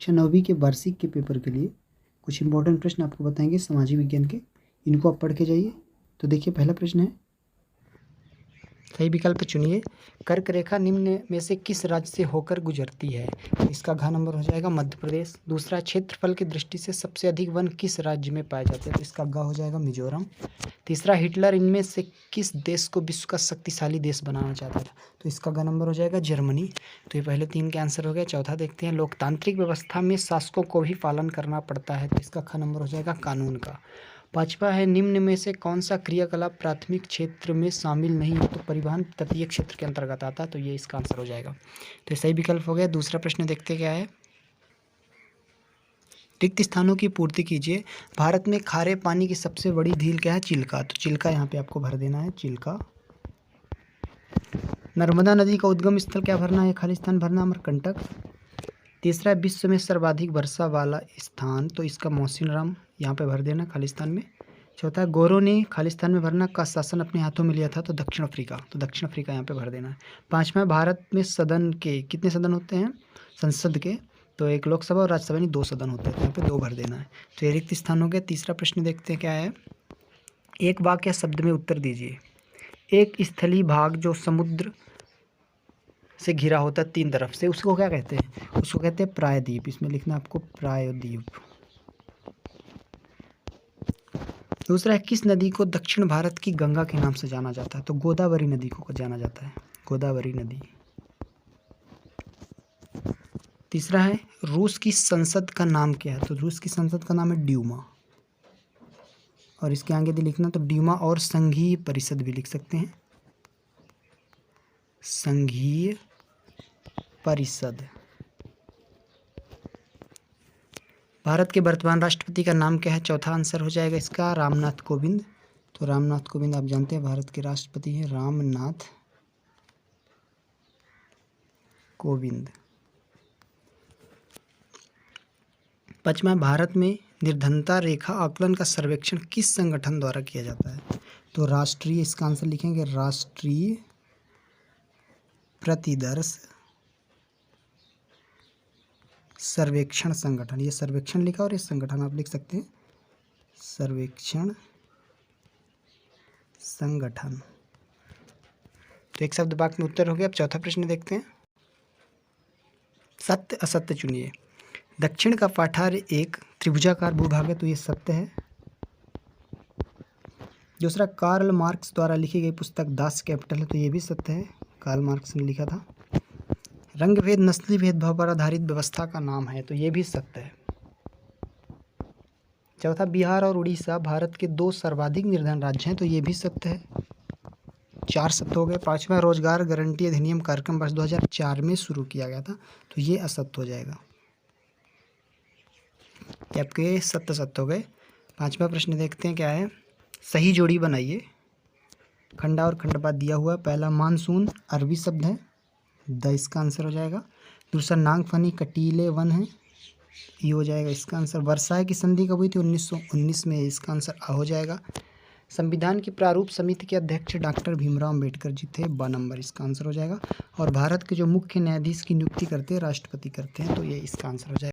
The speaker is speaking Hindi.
कक्षा 9वीं के वार्षिक के पेपर के लिए कुछ इंपॉर्टेंट प्रश्न आपको बताएंगे सामाजिक विज्ञान के, इनको आप पढ़ के जाइए। तो देखिए, पहला प्रश्न है, सही विकल्प चुनिए। कर्क रेखा निम्न में से किस राज्य से होकर गुजरती है? तो इसका घ नंबर हो जाएगा मध्य प्रदेश। दूसरा, क्षेत्रफल की दृष्टि से सबसे अधिक वन किस राज्य में पाए जाते हैं? तो इसका ग हो जाएगा मिजोरम। तीसरा, हिटलर इनमें से किस देश को विश्व का शक्तिशाली देश बनाना चाहता था? तो इसका ग नंबर हो जाएगा जर्मनी। तो ये पहले 3 के आंसर हो गए। चौथा देखते हैं, लोकतांत्रिक व्यवस्था में शासकों को भी पालन करना पड़ता है। तो इसका ख नंबर हो जाएगा कानून का। पांचवा है, निम्न में से कौन सा क्रियाकलाप प्राथमिक क्षेत्र में शामिल नहीं है? तो परिवहन तटीय क्षेत्र के अंतर्गत आता है। तो ये इसका आंसर हो जाएगा। तो सही विकल्प हो गया। दूसरा प्रश्न देखते क्या है, रिक्त स्थानों की पूर्ति कीजिए। भारत में खारे पानी की सबसे बड़ी झील क्या है? चिल्का। तो चिल्का यहाँ पे आपको भर देना है, चिल्का। नर्मदा नदी का उद्गम स्थल क्या भरना है? खाली स्थान भरना, अमरकंटक। तीसरा, विश्व में सर्वाधिक वर्षा वाला स्थान, तो इसका मौसिनराम यहाँ पे भर देना खाली स्थान में। चौथा, गोरों ने खाली स्थान में भरना का शासन अपने हाथों में लिया था? तो दक्षिण अफ्रीका। तो दक्षिण अफ्रीका यहाँ पे भर देना है। पांचवा, भारत में सदन के कितने सदन होते हैं? संसद के तो एक लोकसभा और राज्यसभा यानी 2 सदन होते हैं, तो यहाँ पे 2 भर देना है। तो ये रिक्त स्थान हो गया। तीसरा प्रश्न देखते हैं क्या है, एक वाक्य या शब्द में उत्तर दीजिए। एक स्थलीय भाग जो समुद्र से घिरा होता है 3 तरफ से, उसको क्या कहते हैं? उसको कहते हैं प्रायद्वीप। इसमें लिखना आपको प्रायद्वीप। दूसरा है, किस नदी को दक्षिण भारत की गंगा के नाम से जाना जाता है? तो गोदावरी नदी को जाना जाता है, गोदावरी नदी। तीसरा है, रूस की संसद का नाम क्या है? तो रूस की संसद का नाम है ड्यूमा। और इसके आगे भी लिखना, तो ड्यूमा और संघीय परिषद भी लिख सकते हैं, संघीय परिषद। भारत के वर्तमान राष्ट्रपति का नाम क्या है? चौथा आंसर हो जाएगा इसका रामनाथ कोविंद। तो रामनाथ कोविंद आप जानते हैं भारत के राष्ट्रपति हैं, रामनाथ कोविंद। पांचवा, भारत में निर्धनता रेखा आकलन का सर्वेक्षण किस संगठन द्वारा किया जाता है? तो राष्ट्रीय, इसका आंसर लिखेंगे राष्ट्रीय प्रतिदर्श सर्वेक्षण संगठन। ये सर्वेक्षण लिखा और ये संगठन आप लिख सकते हैं, सर्वेक्षण संगठन। तो एक शब्द वाक्य में उत्तर हो गया। अब चौथा प्रश्न देखते हैं, सत्य असत्य चुनिए। दक्षिण का पठार एक त्रिभुजाकार भूभाग है, तो ये सत्य है। दूसरा, कार्ल मार्क्स द्वारा लिखी गई पुस्तक दास कैपिटल है, तो ये भी सत्य है, कार्ल मार्क्स ने लिखा था। रंग भेद नस्ली भेदभाव पर आधारित व्यवस्था का नाम है, तो ये भी सत्य है। चौथा, बिहार और उड़ीसा भारत के 2 सर्वाधिक निर्धन राज्य हैं, तो ये भी सत्य है। 4 सत्य हो गए। पांचवा, रोजगार गारंटी अधिनियम कार्यक्रम वर्ष 2004 में शुरू किया गया था, तो ये असत्य हो जाएगा। आपके सत्य सत्य हो गए। पांचवा प्रश्न देखते हैं क्या है, सही जोड़ी बनाइए। खंडा और खंडपात दिया हुआ। पहला, मानसून अरबी शब्द है, द इसका आंसर हो जाएगा। दूसरा, नागफनी कटीले वन है, ये हो जाएगा इसका आंसर। वर्षाय की संधि कब हुई थी? 1919 में, इसका आंसर आ हो जाएगा। संविधान की प्रारूप समिति के अध्यक्ष डॉक्टर भीमराव अम्बेडकर जी थे, 2 नंबर इसका आंसर हो जाएगा। और भारत के जो मुख्य न्यायाधीश की नियुक्ति करते हैं राष्ट्रपति करते हैं, तो ये इसका आंसर हो जाएगा।